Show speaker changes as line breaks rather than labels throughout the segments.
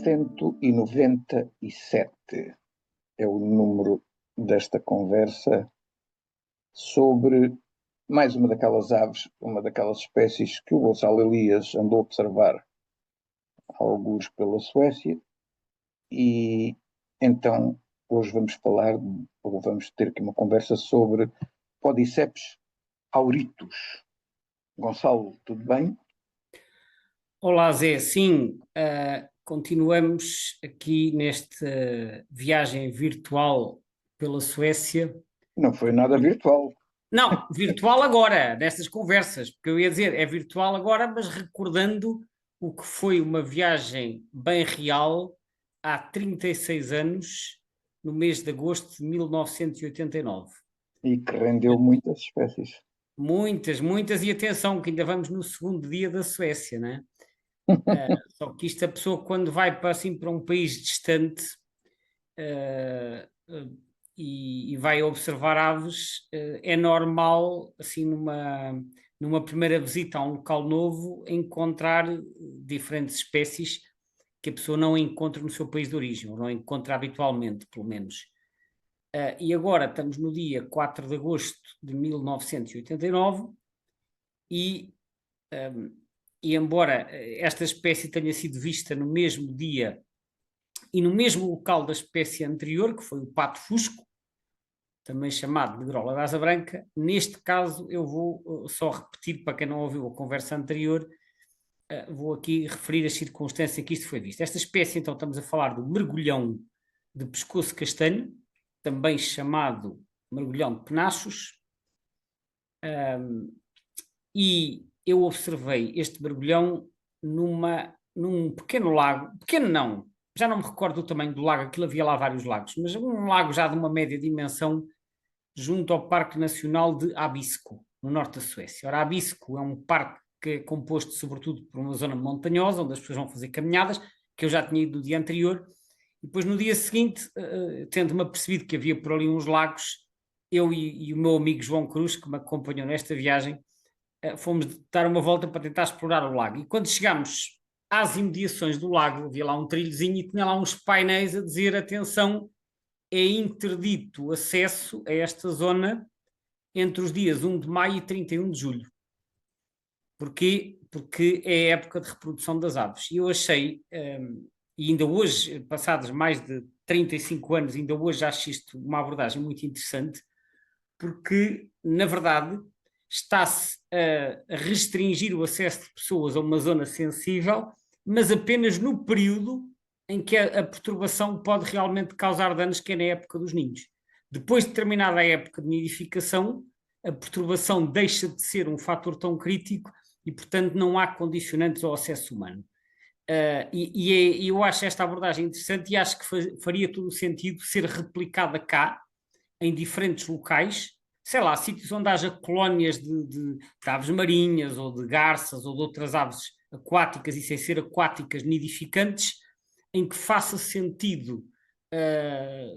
197 é o número desta conversa sobre mais uma daquelas aves, uma daquelas espécies que o Gonçalo Elias andou a observar alguns pela Suécia, e então hoje vamos falar, ou vamos ter aqui uma conversa sobre Podiceps auritus. Gonçalo, tudo bem?
Olá Zé, sim, continuamos aqui nesta viagem virtual pela Suécia.
Não foi nada virtual.
Não, virtual agora, nestas conversas, porque eu ia dizer, é virtual agora, mas recordando o que foi uma viagem bem real há 36 anos, no mês de agosto de 1989.
E que rendeu muitas espécies.
Muitas, muitas, e atenção, que ainda vamos no segundo dia da Suécia, não é? Só que isto, a pessoa quando vai para, assim, para um país distante e vai observar aves, é normal, assim, numa primeira visita a um local novo, encontrar diferentes espécies que a pessoa não encontra no seu país de origem, ou não encontra habitualmente, pelo menos. E agora estamos no dia 4 de agosto de 1989 e embora esta espécie tenha sido vista no mesmo dia e no mesmo local da espécie anterior, que foi o pato fusco, também chamado de grola da asa branca, neste caso eu vou só repetir, para quem não ouviu a conversa anterior, vou aqui referir as circunstâncias em que isto foi visto. Esta espécie, então, estamos a falar do mergulhão de pescoço castanho, também chamado mergulhão de penachos, e eu observei este mergulhão num pequeno lago, pequeno não, já não me recordo do tamanho do lago, aquilo havia lá vários lagos, mas um lago já de uma média dimensão junto ao Parque Nacional de Abisko, no norte da Suécia. Ora, Abisko é um parque que é composto sobretudo por uma zona montanhosa, onde as pessoas vão fazer caminhadas, que eu já tinha ido no dia anterior, e depois no dia seguinte, tendo-me apercebido que havia por ali uns lagos, eu e o meu amigo João Cruz, que me acompanhou nesta viagem, fomos dar uma volta para tentar explorar o lago. E quando chegámos às imediações do lago, havia lá um trilhozinho e tinha lá uns painéis a dizer: atenção, é interdito o acesso a esta zona entre os dias 1 de maio e 31 de julho. Porquê? Porque é a época de reprodução das aves. E eu achei, e ainda hoje, passados mais de 35 anos, ainda hoje acho isto uma abordagem muito interessante, porque, na verdade, está-se a restringir o acesso de pessoas a uma zona sensível, mas apenas no período em que a perturbação pode realmente causar danos, que é na época dos ninhos. Depois de terminada a época de nidificação, a perturbação deixa de ser um fator tão crítico e, portanto, não há condicionantes ao acesso humano. E eu acho esta abordagem interessante e acho que faria todo o sentido ser replicada cá, em diferentes locais, sei lá, sítios onde haja colónias de aves marinhas ou de garças ou de outras aves aquáticas e sem ser aquáticas nidificantes, em que faça sentido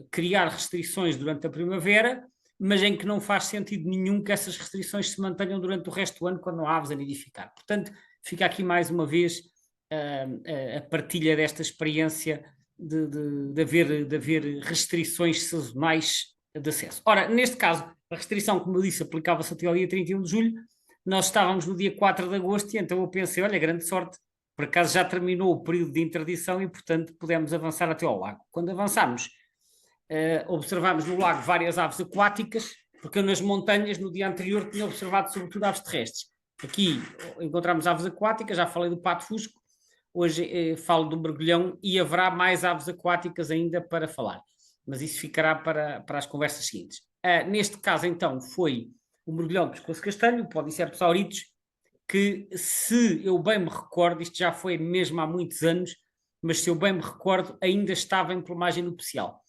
criar restrições durante a primavera, mas em que não faz sentido nenhum que essas restrições se mantenham durante o resto do ano quando não há aves a nidificar. Portanto, fica aqui mais uma vez a partilha desta experiência de haver restrições sazonais de acesso. Ora, neste caso, a restrição, como eu disse, aplicava-se até ao dia 31 de julho, nós estávamos no dia 4 de agosto e então eu pensei, olha, grande sorte, por acaso já terminou o período de interdição e, portanto, pudemos avançar até ao lago. Quando avançámos, observámos no lago várias aves aquáticas, porque eu nas montanhas, no dia anterior, tinha observado sobretudo aves terrestres. Aqui encontramos aves aquáticas, já falei do pato fusco, hoje falo do mergulhão e haverá mais aves aquáticas ainda para falar, mas isso ficará para as conversas seguintes. Neste caso, então, foi o mergulhão de pescoço castanho, o Podiceps auritus, que, se eu bem me recordo, isto já foi mesmo há muitos anos, mas se eu bem me recordo, ainda estava em plumagem nupcial.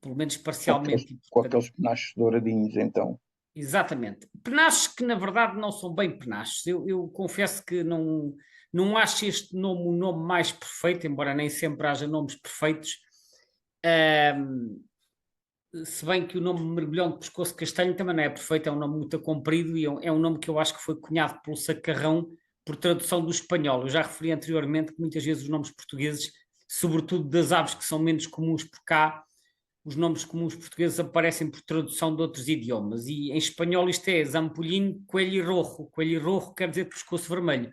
Pelo menos parcialmente.
Com aqueles penachos douradinhos, então.
Exatamente. Penachos que, na verdade, não são bem penachos. Eu confesso que não acho este nome o nome mais perfeito, embora nem sempre haja nomes perfeitos. Se bem que o nome mergulhão de pescoço castanho também não é perfeito, é um nome muito comprido e é um nome que eu acho que foi cunhado pelo Sacarrão por tradução do espanhol. Eu já referi anteriormente que muitas vezes os nomes portugueses, sobretudo das aves que são menos comuns por cá, os nomes comuns portugueses aparecem por tradução de outros idiomas. E em espanhol isto é Zampolín Coelho Rojo. Coelho Rojo quer dizer pescoço vermelho.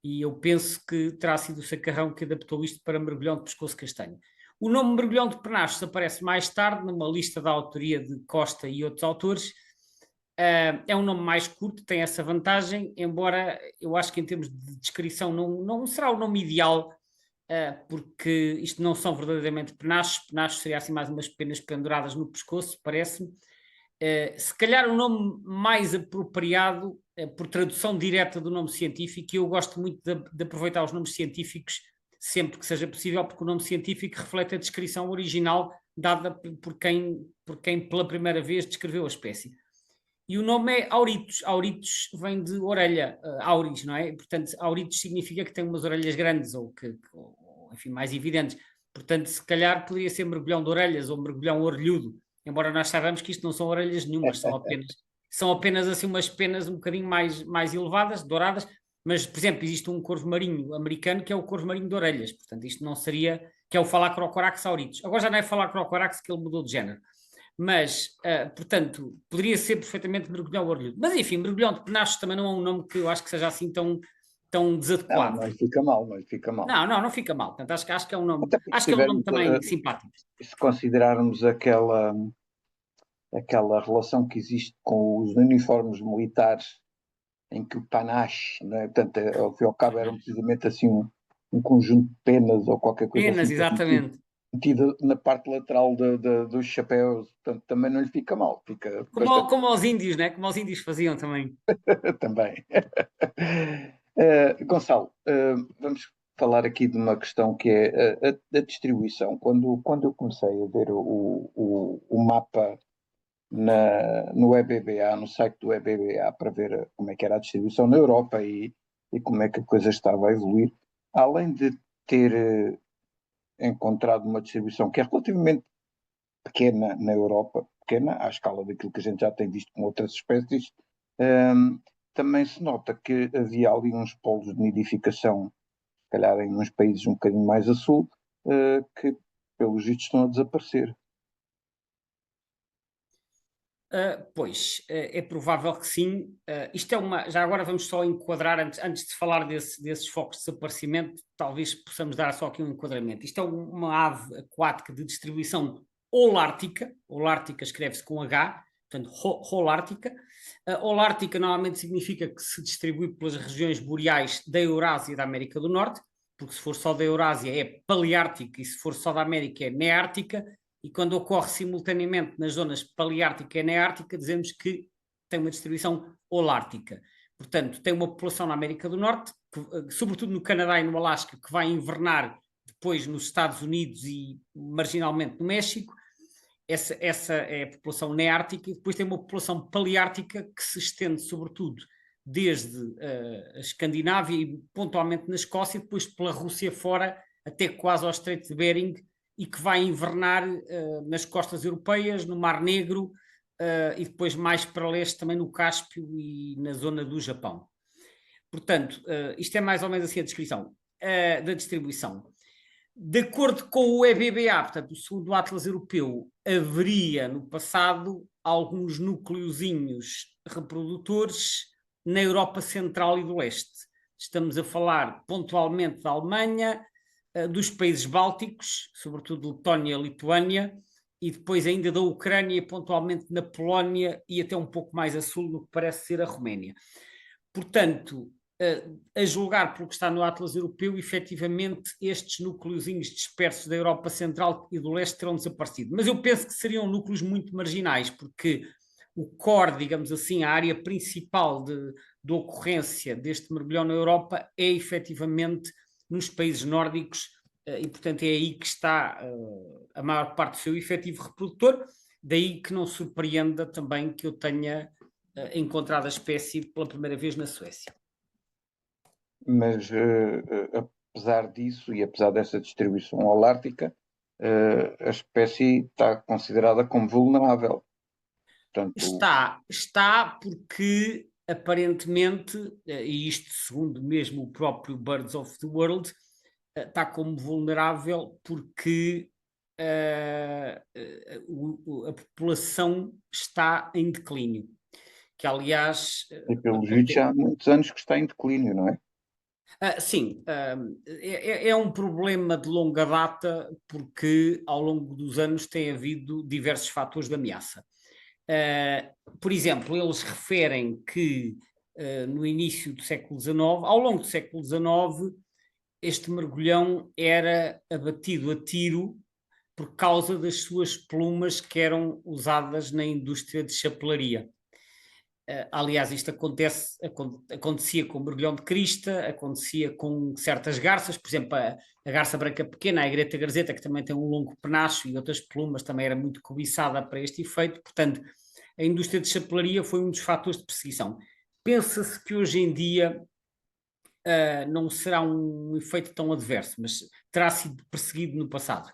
E eu penso que terá sido o Sacarrão que adaptou isto para mergulhão de pescoço castanho. O nome mergulhão de penachos aparece mais tarde numa lista da autoria de Costa e outros autores. É um nome mais curto, tem essa vantagem, embora eu acho que em termos de descrição não será o nome ideal, porque isto não são verdadeiramente penachos. Penachos seria assim mais umas penas penduradas no pescoço, parece-me. Se calhar o nome mais apropriado, por tradução direta do nome científico, e eu gosto muito de aproveitar os nomes científicos sempre que seja possível, porque o nome científico reflete a descrição original dada por quem pela primeira vez descreveu a espécie. E o nome é Auritus. Auritus vem de orelha, auris, não é? Portanto, Auritus significa que tem umas orelhas grandes ou enfim, mais evidentes. Portanto, se calhar poderia ser mergulhão de orelhas ou mergulhão orelhudo, embora nós saibamos que isto não são orelhas nenhumas, são apenas assim umas penas um bocadinho mais elevadas, douradas, mas, por exemplo, existe um corvo marinho americano que é o corvo marinho de orelhas, portanto, isto não seria, que é o Phalacrocorax auritus. Agora já não é Phalacrocorax que ele mudou de género. Mas, portanto, poderia ser perfeitamente mergulhão orelhudo. Mas, enfim, mergulhão de penachos também não é um nome que eu acho que seja assim tão desadequado.
Não lhe fica mal, não lhe fica mal.
Não fica mal. Portanto, acho que é um nome,
Até porque
acho que é um nome também simpático.
Se considerarmos aquela relação que existe com os uniformes militares, em que o panache, não é? Portanto, ao fim e ao cabo, eram precisamente assim um conjunto de penas ou qualquer coisa
Penas,
assim,
exatamente.
metida na parte lateral dos chapéus, portanto, também não lhe fica mal. Fica
Como aos índios, né? Como os índios faziam também.
também. Gonçalo, vamos falar aqui de uma questão que é a distribuição. Quando eu comecei a ver o mapa no EBBA, no site do EBBA, para ver como é que era a distribuição na Europa e como é que a coisa estava a evoluir, além de ter encontrado uma distribuição que é relativamente pequena na Europa, pequena à escala daquilo que a gente já tem visto com outras espécies, também se nota que havia ali uns polos de nidificação, se calhar em uns países um bocadinho mais a sul, que pelos vistos estão a desaparecer.
Pois, é provável que sim. Isto é já agora vamos só enquadrar, antes de falar desses focos de desaparecimento, talvez possamos dar só aqui um enquadramento. Isto é uma ave aquática de distribuição holártica. Holártica escreve-se com H, portanto, holártica. Holártica normalmente significa que se distribui pelas regiões boreais da Eurásia e da América do Norte, porque se for só da Eurásia é paleártica e se for só da América é neártica. E quando ocorre simultaneamente nas zonas paleártica e neártica, dizemos que tem uma distribuição holártica. Portanto, tem uma população na América do Norte, sobretudo no Canadá e no Alasca, que vai invernar depois nos Estados Unidos e marginalmente no México. Essa é a população neártica, e depois tem uma população paleártica que se estende sobretudo desde a Escandinávia e pontualmente na Escócia, e depois pela Rússia fora, até quase ao Estreito de Bering, e que vai invernar nas costas europeias, no Mar Negro, e depois mais para leste também no Cáspio e na zona do Japão. Portanto, isto é mais ou menos assim a descrição da distribuição. De acordo com o EBBA, portanto, o segundo Atlas Europeu, haveria no passado alguns núcleozinhos reprodutores na Europa Central e do Leste. Estamos a falar pontualmente da Alemanha, dos países bálticos, sobretudo Letónia e Lituânia, e depois ainda da Ucrânia, pontualmente na Polónia e até um pouco mais a sul, no que parece ser a Roménia. Portanto, a julgar pelo que está no Atlas Europeu, efetivamente estes núcleozinhos dispersos da Europa Central e do Leste terão desaparecido. Mas eu penso que seriam núcleos muito marginais, porque o core, digamos assim, a área principal de ocorrência deste mergulhão na Europa é efetivamente nos países nórdicos, e portanto é aí que está a maior parte do seu efetivo reprodutor, daí que não surpreenda também que eu tenha encontrado a espécie pela primeira vez na Suécia.
Mas apesar disso e apesar dessa distribuição holártica, a espécie está considerada como vulnerável. Portanto,
Está porque aparentemente, e isto segundo mesmo o próprio Birds of the World, está como vulnerável porque a população está em declínio, que aliás
E pelo visto
acontece.
já há muitos anos que está em declínio, não é?
Sim, é um problema de longa data porque ao longo dos anos tem havido diversos fatores de ameaça. Por exemplo, eles referem que no início do século XIX, ao longo do século XIX, este mergulhão era abatido a tiro por causa das suas plumas que eram usadas na indústria de chapelaria. Aliás, isto acontecia com o mergulhão de crista, acontecia com certas garças, por exemplo, a garça branca pequena, a Egreta garzeta, que também tem um longo penacho e outras plumas, também era muito cobiçada para este efeito. Portanto, a indústria de chapelaria foi um dos fatores de perseguição. Pensa-se que hoje em dia não será um efeito tão adverso, mas terá sido perseguido no passado.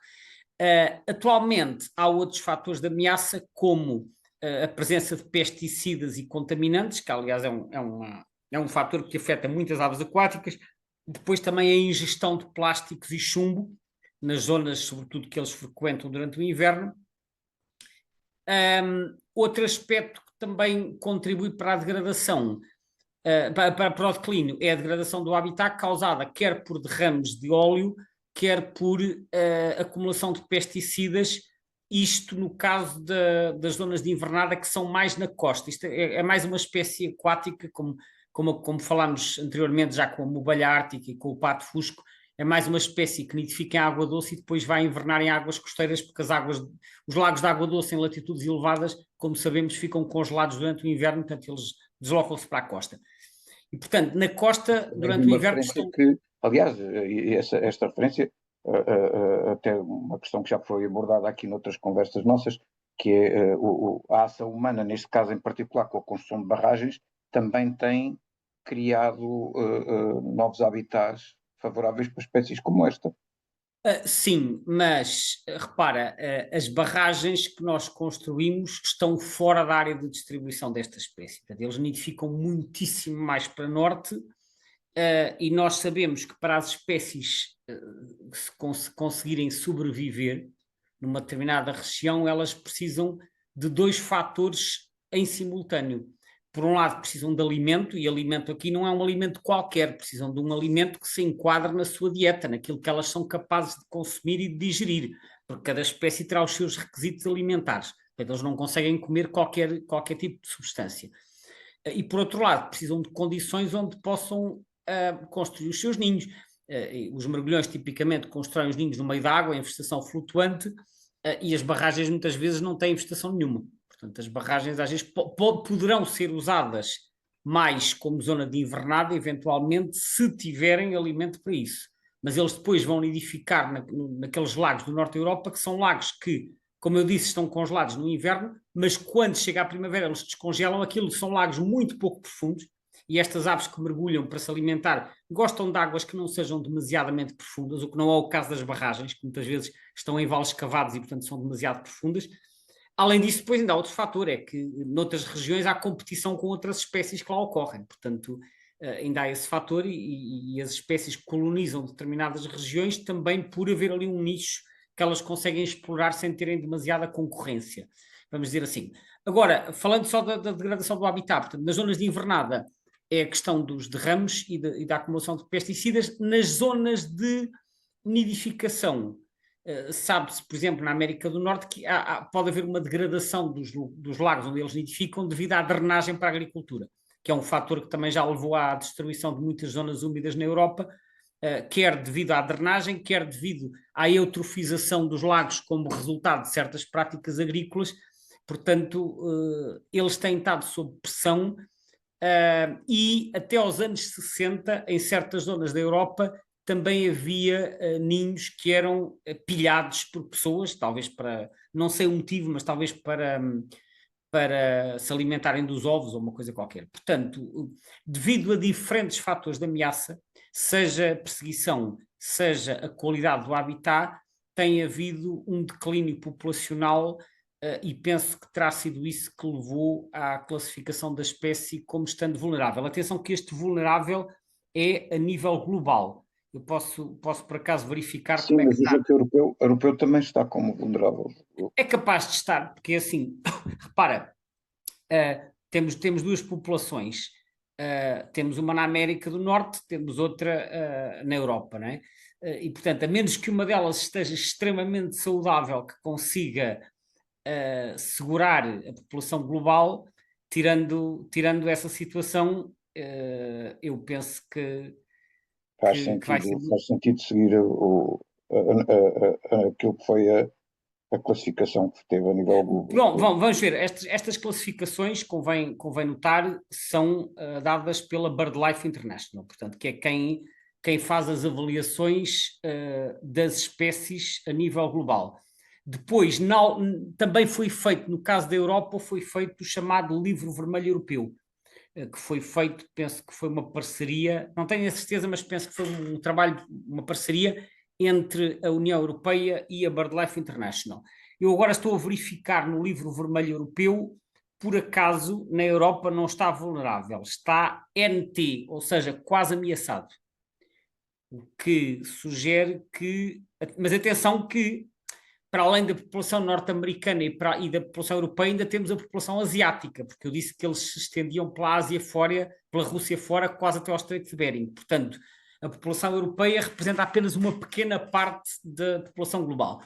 Atualmente, há outros fatores de ameaça, como a presença de pesticidas e contaminantes, que aliás é um fator que afeta muitas aves aquáticas. Depois também a ingestão de plásticos e chumbo, nas zonas, sobretudo, que eles frequentam durante o inverno. Outro aspecto que também contribui para a degradação, para o declínio, é a degradação do habitat causada quer por derrames de óleo, quer por acumulação de pesticidas, isto no caso das zonas de invernada que são mais na costa. Isto é mais uma espécie aquática, como falámos anteriormente já com a mobalha ártica e com o pato fusco, é mais uma espécie que nidifica em água doce e depois vai invernar em águas costeiras, porque os lagos de água doce em latitudes elevadas, como sabemos, ficam congelados durante o inverno, portanto eles deslocam-se para a costa. E, portanto, na costa, durante o
Uma
inverno,
referência que, aliás, esta referência, até uma questão que já foi abordada aqui noutras conversas nossas, que é a ação humana, neste caso em particular com a construção de barragens, também tem criado novos habitats favoráveis para espécies como esta.
Sim, mas repara, as barragens que nós construímos estão fora da área de distribuição desta espécie. Portanto, eles nidificam muitíssimo mais para norte, e nós sabemos que para as espécies conseguirem sobreviver numa determinada região, elas precisam de dois fatores em simultâneo. Por um lado, precisam de alimento, e alimento aqui não é um alimento qualquer, precisam de um alimento que se enquadre na sua dieta, naquilo que elas são capazes de consumir e de digerir, porque cada espécie terá os seus requisitos alimentares. Portanto, eles não conseguem comer qualquer tipo de substância. E, por outro lado, precisam de condições onde possam construir os seus ninhos. Os mergulhões tipicamente constroem os ninhos no meio da água, em vegetação flutuante, e as barragens muitas vezes não têm vegetação nenhuma. Portanto, as barragens às vezes poderão ser usadas mais como zona de invernada, eventualmente, se tiverem alimento para isso. Mas eles depois vão nidificar naqueles lagos do norte da Europa, que são lagos que, como eu disse, estão congelados no inverno, mas quando chega a primavera eles descongelam. Aquilo são lagos muito pouco profundos, e estas aves que mergulham para se alimentar gostam de águas que não sejam demasiadamente profundas, o que não é o caso das barragens, que muitas vezes estão em vales cavados e, portanto, são demasiado profundas. Além disso, depois ainda há outro fator, é que noutras regiões há competição com outras espécies que lá ocorrem, portanto ainda há esse fator, e as espécies que colonizam determinadas regiões também por haver ali um nicho que elas conseguem explorar sem terem demasiada concorrência, vamos dizer assim. Agora, falando só da degradação do habitat, portanto, nas zonas de invernada é a questão dos derrames e da acumulação de pesticidas. Nas zonas de nidificação, sabe-se, por exemplo, na América do Norte, que pode haver uma degradação dos lagos onde eles nidificam devido à drenagem para a agricultura, que é um fator que também já levou à destruição de muitas zonas úmidas na Europa, quer devido à drenagem, quer devido à eutrofização dos lagos como resultado de certas práticas agrícolas. Portanto, eles têm estado sob pressão, e até aos anos 60, em certas zonas da Europa, também havia ninhos que eram pilhados por pessoas, talvez para, não sei o motivo, mas talvez para se alimentarem dos ovos ou uma coisa qualquer. Portanto, devido a diferentes fatores de ameaça, seja a perseguição, seja a qualidade do habitat, tem havido um declínio populacional e penso que terá sido isso que levou à classificação da espécie como estando vulnerável. Atenção que este vulnerável é a nível global. Eu posso por acaso verificar
Sim,
como é que
mas o
está.
jogo europeu também está como vulnerável.
É capaz de estar, porque assim, repara, temos duas populações. Temos uma na América do Norte, temos outra na Europa, não é? E, portanto, a menos que uma delas esteja extremamente saudável, que consiga segurar a população global, tirando essa situação, eu penso que vai ser.
Faz sentido seguir aquilo que foi a classificação que teve a nível
Bom,
global.
vamos ver, estas classificações, convém notar, são dadas pela BirdLife International, portanto, que é quem faz as avaliações das espécies a nível global. Depois, também foi feito, no caso da Europa, foi feito o chamado Livro Vermelho Europeu, que foi feito, penso que foi uma parceria, não tenho a certeza, mas penso que foi um trabalho, uma parceria entre a União Europeia e a BirdLife International. Eu agora estou a verificar no Livro Vermelho Europeu, por acaso na Europa não está vulnerável, está NT, ou seja, quase ameaçado. O que sugere que, mas atenção que para além da população norte-americana e da população europeia, ainda temos a população asiática, porque eu disse que eles se estendiam pela Ásia fora, pela Rússia fora, quase até ao Estreito de Bering. Portanto, a população europeia representa apenas uma pequena parte da população global.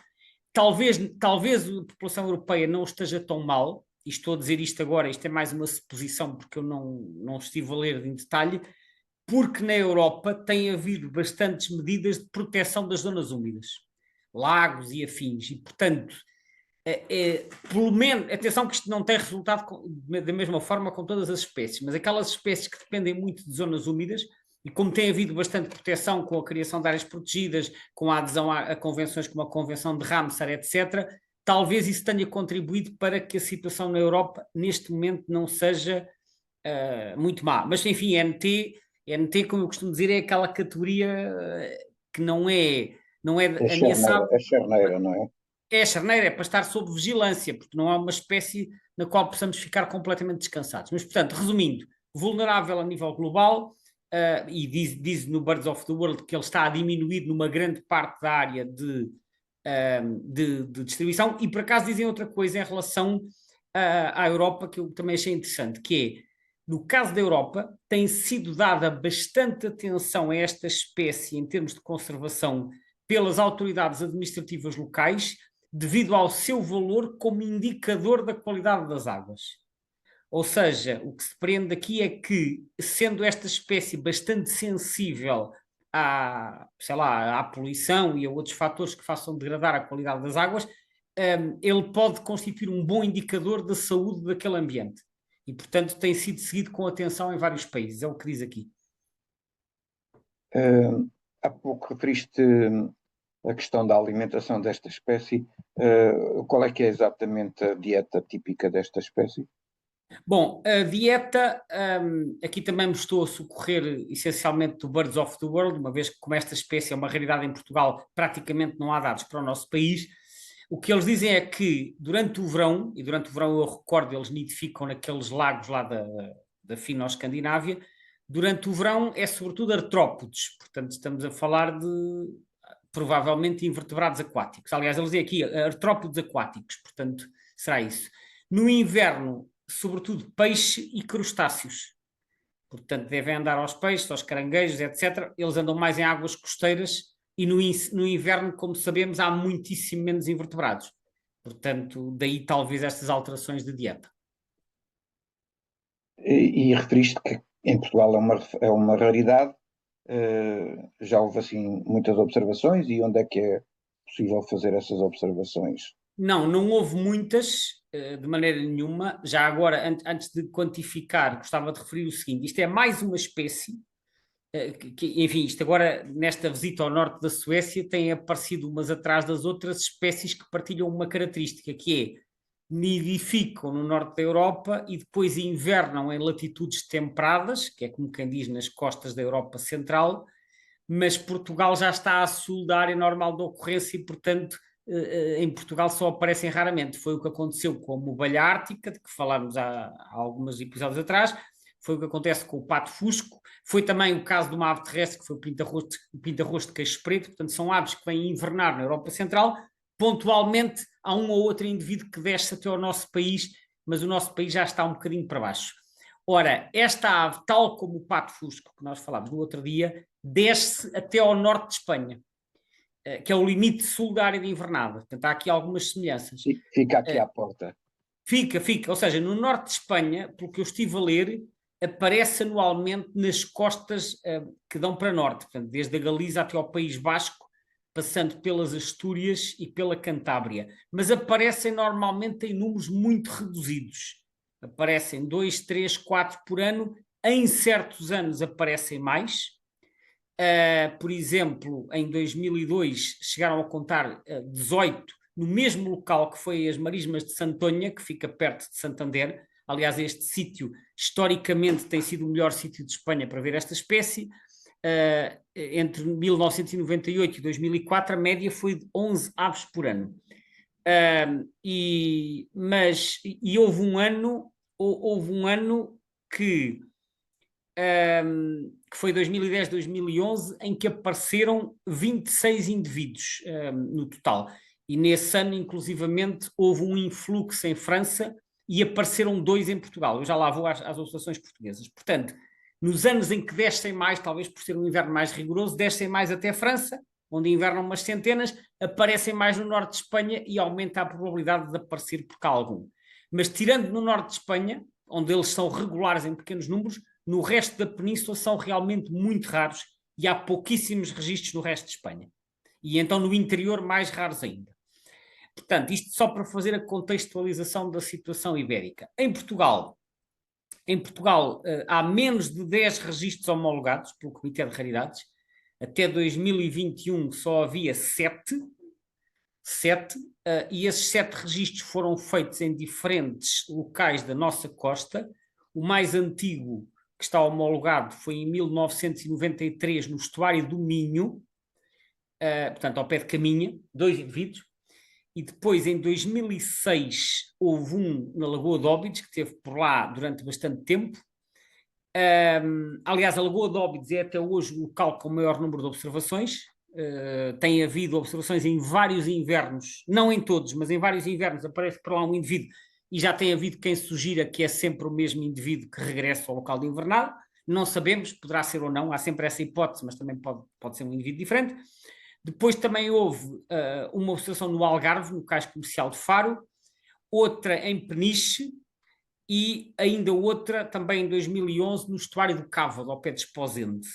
Talvez a população europeia não esteja tão mal, e estou a dizer isto agora, isto é mais uma suposição, porque eu não estive a ler em detalhe, porque na Europa tem havido bastantes medidas de proteção das zonas úmidas, lagos e afins, e portanto, pelo menos, atenção que isto não tem resultado da mesma forma com todas as espécies, mas aquelas espécies que dependem muito de zonas úmidas, e como tem havido bastante proteção com a criação de áreas protegidas, com a adesão a convenções como a Convenção de Ramsar, etc., talvez isso tenha contribuído para que a situação na Europa, neste momento, não seja muito má. Mas, enfim, NT, como eu costumo dizer, é aquela categoria que não é ameaçável.
É charneira, não é?
É a charneira, é para estar sob vigilância, porque não há uma espécie na qual possamos ficar completamente descansados. Mas, portanto, resumindo, vulnerável a nível global, e diz no Birds of the World que ele está a diminuir numa grande parte da área de distribuição, e por acaso dizem outra coisa em relação à Europa que eu também achei interessante, que é, no caso da Europa, tem sido dada bastante atenção a esta espécie em termos de conservação pelas autoridades administrativas locais, devido ao seu valor como indicador da qualidade das águas. Ou seja, o que se prende aqui é que, sendo esta espécie bastante sensível sei lá, à poluição e a outros fatores que façam degradar a qualidade das águas, ele pode constituir um bom indicador da saúde daquele ambiente. E, portanto, tem sido seguido com atenção em vários países, é o que diz aqui.
Há pouco referiste a questão da alimentação desta espécie. Qual é que é exatamente a dieta típica desta espécie?
Bom, a dieta, aqui também me estou a socorrer essencialmente do Birds of the World, uma vez que como esta espécie é uma raridade em Portugal, praticamente não há dados para o nosso país. O que eles dizem é que durante o verão, e durante o verão eu recordo, eles nidificam naqueles lagos lá da Fino-Escandinávia, durante o verão é sobretudo artrópodes, portanto estamos a falar de provavelmente invertebrados aquáticos. Aliás, eles dizem aqui artrópodes aquáticos, portanto será isso. No inverno, sobretudo peixe e crustáceos. Portanto, devem andar aos peixes, aos caranguejos, etc. Eles andam mais em águas costeiras e no inverno, como sabemos, há muitíssimo menos invertebrados. Portanto, daí talvez estas alterações de dieta.
E referiste que em Portugal é uma raridade. Já houve assim muitas observações e onde é que é possível fazer essas observações?
Não houve muitas, de maneira nenhuma. Já agora, antes de quantificar, gostava de referir o seguinte: isto é mais uma espécie enfim, isto agora, nesta visita ao norte da Suécia, têm aparecido umas atrás das outras espécies que partilham uma característica, que é nidificam no norte da Europa e depois invernam em latitudes temperadas, que é como quem diz nas costas da Europa Central, mas Portugal já está a sul da área normal de ocorrência e, portanto, em Portugal só aparecem raramente. Foi o que aconteceu com a mobalha ártica, de que falámos há alguns episódios atrás, foi o que acontece com o pato fusco, foi também o caso de uma ave terrestre, que foi o pinta-rosto de queixo preto. Portanto, são aves que vêm invernar na Europa Central. Pontualmente, há um ou outro indivíduo que desce até ao nosso país, mas o nosso país já está um bocadinho para baixo. Ora, esta ave, tal como o pato fusco, que nós falámos no outro dia, desce até ao norte de Espanha, que é o limite sul da área de invernada. Portanto, há aqui algumas semelhanças.
Fica aqui à porta.
Fica. Ou seja, no norte de Espanha, pelo que eu estive a ler, aparece anualmente nas costas que dão para norte, portanto, desde a Galiza até ao País Basco, passando pelas Astúrias e pela Cantábria. Mas aparecem normalmente em números muito reduzidos. Aparecem 2, 3, 4 por ano. Em certos anos aparecem mais. Por exemplo, em 2002 chegaram a contar 18 no mesmo local que foi as Marismas de Santonha, que fica perto de Santander. Aliás, este sítio, historicamente, tem sido o melhor sítio de Espanha para ver esta espécie. Entre 1998 e 2004, a média foi de 11 aves por ano. Houve um ano que foi 2010, 2011, em que apareceram 26 indivíduos no total. E nesse ano, inclusivamente, houve um influxo em França e apareceram 2 em Portugal. Eu já lá vou às observações portuguesas. Portanto, nos anos em que descem mais, talvez por ser um inverno mais rigoroso, descem mais até a França, onde invernam umas centenas, aparecem mais no norte de Espanha e aumenta a probabilidade de aparecer por cá algum. Mas tirando no norte de Espanha, onde eles são regulares em pequenos números, no resto da península são realmente muito raros e há pouquíssimos registros no resto de Espanha. E então no interior mais raros ainda. Portanto, isto só para fazer a contextualização da situação ibérica. Em Portugal há menos de 10 registros homologados pelo Comitê de Raridades. Até 2021 só havia 7, e esses 7 registros foram feitos em diferentes locais da nossa costa. O mais antigo que está homologado foi em 1993 no estuário do Minho, portanto ao pé de Caminha, 2 indivíduos. E depois, em 2006, houve um na Lagoa de Óbidos, que esteve por lá durante bastante tempo. Aliás, a Lagoa de Óbidos é até hoje o local com o maior número de observações. Tem havido observações em vários invernos, não em todos, mas em vários invernos aparece por lá um indivíduo e já tem havido quem sugira que é sempre o mesmo indivíduo que regressa ao local de invernado. Não sabemos, poderá ser ou não, há sempre essa hipótese, mas também pode ser um indivíduo diferente. Depois também houve uma observação no Algarve, no Cais Comercial de Faro, outra em Peniche e ainda outra também em 2011 no estuário do Cávado, ao pé de Esposende.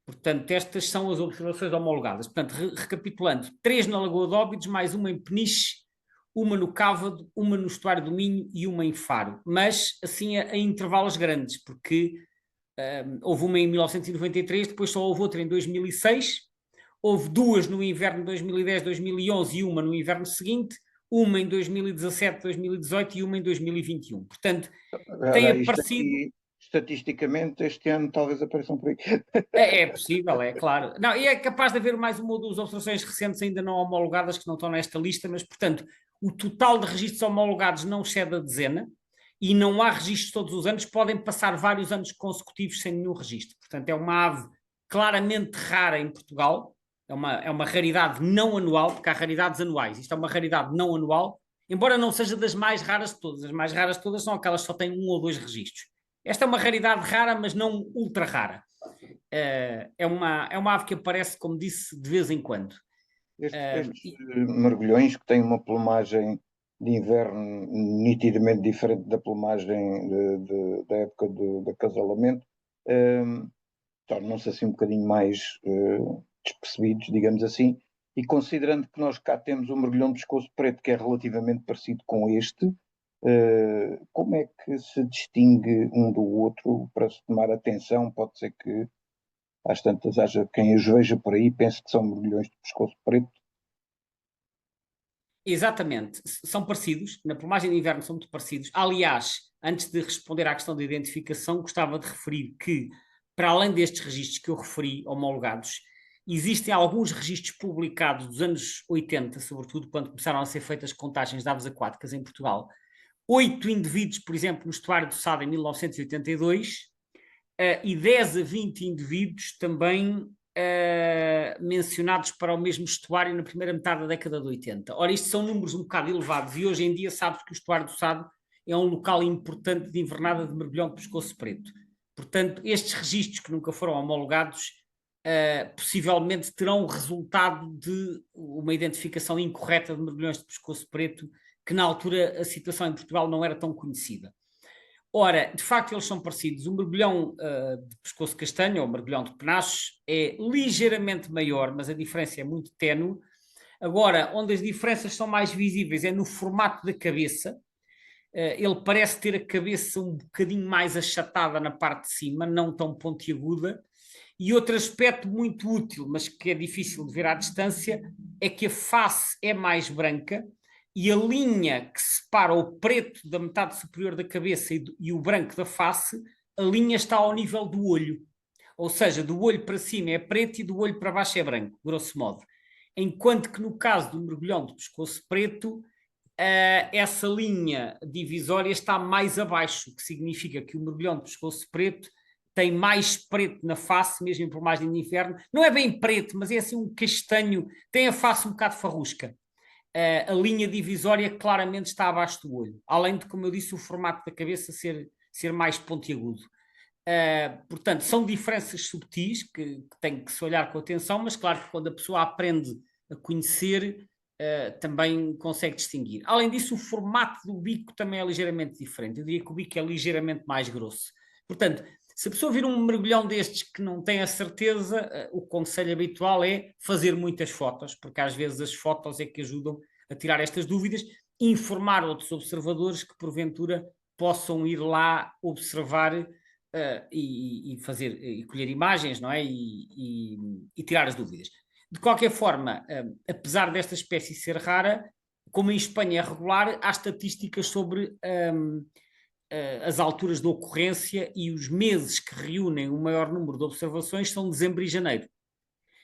Portanto, estas são as observações homologadas. Portanto, recapitulando, 3 na Lagoa de Óbidos, mais uma em Peniche, uma no Cávado, uma no estuário do Minho e uma em Faro. Mas, assim, em intervalos grandes, porque houve uma em 1993, depois só houve outra em 2006, houve 2 no inverno de 2010, 2011 e uma no inverno seguinte, uma em 2017, 2018 e uma em 2021. Portanto, tem aparecido...
Estatisticamente, este ano talvez apareçam por aí.
É possível, é claro. Não, e é capaz de haver mais uma ou duas observações recentes ainda não homologadas que não estão nesta lista, mas, portanto, o total de registros homologados não excede a dezena e não há registros todos os anos, podem passar vários anos consecutivos sem nenhum registro. Portanto, é uma ave claramente rara em Portugal, é uma raridade não anual, porque há raridades anuais. Isto é uma raridade não anual, embora não seja das mais raras de todas. As mais raras de todas são aquelas que só têm 1 ou 2 registros. Esta é uma raridade rara, mas não ultra rara. É uma ave que aparece, como disse, de vez em quando.
Estes mergulhões que têm uma plumagem de inverno nitidamente diferente da plumagem da época do acasalamento, tornam-se assim um bocadinho mais despercebidos, digamos assim, e considerando que nós cá temos um mergulhão de pescoço preto que é relativamente parecido com este, como é que se distingue um do outro para se tomar atenção? Pode ser que às tantas haja quem os veja por aí e pense que são mergulhões de pescoço preto.
Exatamente, são parecidos, na plumagem de inverno são muito parecidos. Aliás, antes de responder à questão da identificação, gostava de referir que, para além destes registros que eu referi homologados, existem alguns registros publicados dos anos 80, sobretudo quando começaram a ser feitas contagens de aves aquáticas em Portugal. 8 indivíduos, por exemplo, no estuário do Sado em 1982, e 10 a 20 indivíduos também mencionados para o mesmo estuário na primeira metade da década de 80. Ora, isto são números um bocado elevados e hoje em dia sabe-se que o estuário do Sado é um local importante de invernada de mergulhão de pescoço preto. Portanto, estes registros que nunca foram homologados possivelmente terão o resultado de uma identificação incorreta de mergulhões de pescoço preto, que na altura a situação em Portugal não era tão conhecida. Ora, de facto eles são parecidos. O mergulhão de pescoço castanho, ou mergulhão de penachos, é ligeiramente maior, mas a diferença é muito ténue. Agora, onde as diferenças são mais visíveis é no formato da cabeça. Ele parece ter a cabeça um bocadinho mais achatada na parte de cima, não tão pontiaguda. E outro aspecto muito útil, mas que é difícil de ver à distância, é que a face é mais branca e a linha que separa o preto da metade superior da cabeça e o branco da face, a linha está ao nível do olho. Ou seja, do olho para cima é preto e do olho para baixo é branco, grosso modo. Enquanto que no caso do mergulhão de pescoço preto, essa linha divisória está mais abaixo, o que significa que o mergulhão de pescoço preto tem mais preto na face, mesmo em plumagem de inverno. Não é bem preto, mas é assim um castanho, tem a face um bocado farrusca. A linha divisória claramente está abaixo do olho, além de, como eu disse, o formato da cabeça ser mais pontiagudo. Portanto, são diferenças subtis que tem que se olhar com atenção, mas claro que quando a pessoa aprende a conhecer, também consegue distinguir. Além disso, o formato do bico também é ligeiramente diferente. Eu diria que o bico é ligeiramente mais grosso. Portanto, se a pessoa vir um mergulhão destes que não tem a certeza, o conselho habitual é fazer muitas fotos, porque às vezes as fotos é que ajudam a tirar estas dúvidas, e informar outros observadores que porventura possam ir lá observar e fazer e colher imagens, não é? E tirar as dúvidas. De qualquer forma, apesar desta espécie ser rara, como em Espanha é regular, há estatísticas sobre as alturas de ocorrência, e os meses que reúnem o maior número de observações são dezembro e janeiro.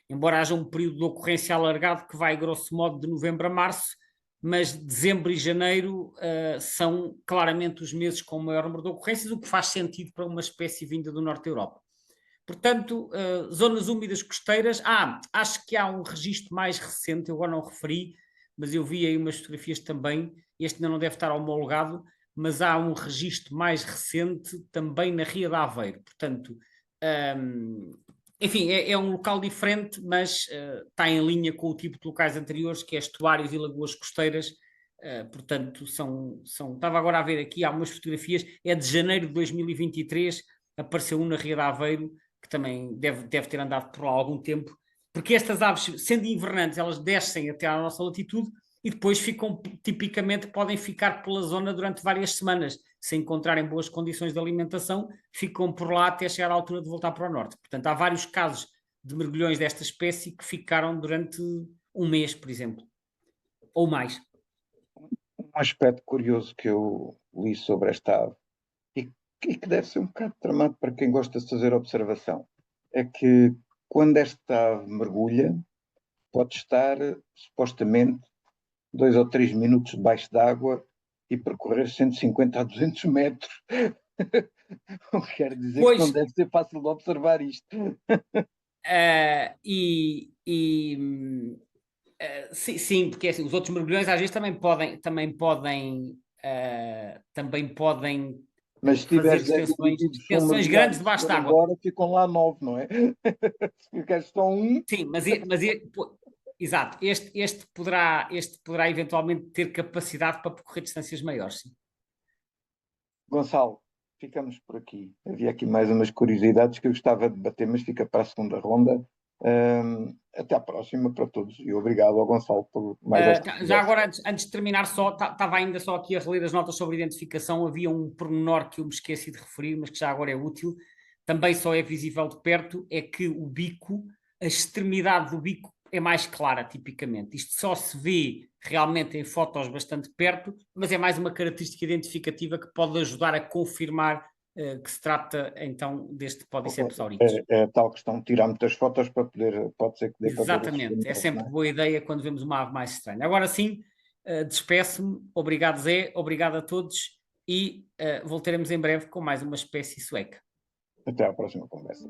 Embora haja um período de ocorrência alargado que vai, grosso modo, de novembro a março, mas dezembro e janeiro são claramente os meses com o maior número de ocorrências, o que faz sentido para uma espécie vinda do norte da Europa. Portanto, zonas úmidas costeiras. Acho que há um registro mais recente, eu agora não referi, mas eu vi aí umas fotografias também, este ainda não deve estar homologado, mas há um registro mais recente também na Ria de Aveiro. Portanto, enfim, é um local diferente, mas está em linha com o tipo de locais anteriores, que é estuários e lagoas costeiras. Portanto, estava agora a ver aqui, há umas fotografias, é de janeiro de 2023, apareceu um na Ria de Aveiro, que também deve ter andado por lá há algum tempo, porque estas aves, sendo invernantes, elas descem até à nossa latitude e depois ficam, tipicamente, podem ficar pela zona durante várias semanas. Se encontrarem boas condições de alimentação, ficam por lá até chegar à altura de voltar para o norte. Portanto, há vários casos de mergulhões desta espécie que ficaram durante um mês, por exemplo, ou mais.
Um aspecto curioso que eu li sobre esta ave e que deve ser um bocado tramado para quem gosta de fazer observação, é que quando esta ave mergulha, pode estar supostamente 2 ou 3 minutos debaixo d'água e percorrer 150 a 200 metros. O que quer dizer que não deve ser fácil de observar isto.
Sim, porque assim, os outros mergulhões às vezes também podem
mas se
fazer
tiveres 10 indivíduos
extensões grandes debaixo d'água.
Agora ficam lá 9, não é? Se ficares só um.
Sim, exato, este poderá eventualmente ter capacidade para percorrer distâncias maiores, sim.
Gonçalo, ficamos por aqui. Havia aqui mais umas curiosidades que eu gostava de debater, mas fica para a segunda ronda. Até à próxima para todos e obrigado ao Gonçalo por mais esta
já agora, antes de terminar, estava ainda só aqui a reler as notas sobre identificação. Havia um pormenor que eu me esqueci de referir, mas que já agora é útil, também só é visível de perto, é que o bico, a extremidade do bico é mais clara, tipicamente. Isto só se vê realmente em fotos bastante perto, mas é mais uma característica identificativa que pode ajudar a confirmar que se trata então deste Podiceps auritus.
É a tal questão de tirar muitas fotos para poder, pode ser que dê para ver os
Exatamente, é
segmentos,
sempre
não é?
boa ideia quando vemos uma ave mais estranha. Agora sim, despeço-me, obrigado Zé, obrigado a todos e voltaremos em breve com mais uma espécie sueca.
Até à próxima conversa.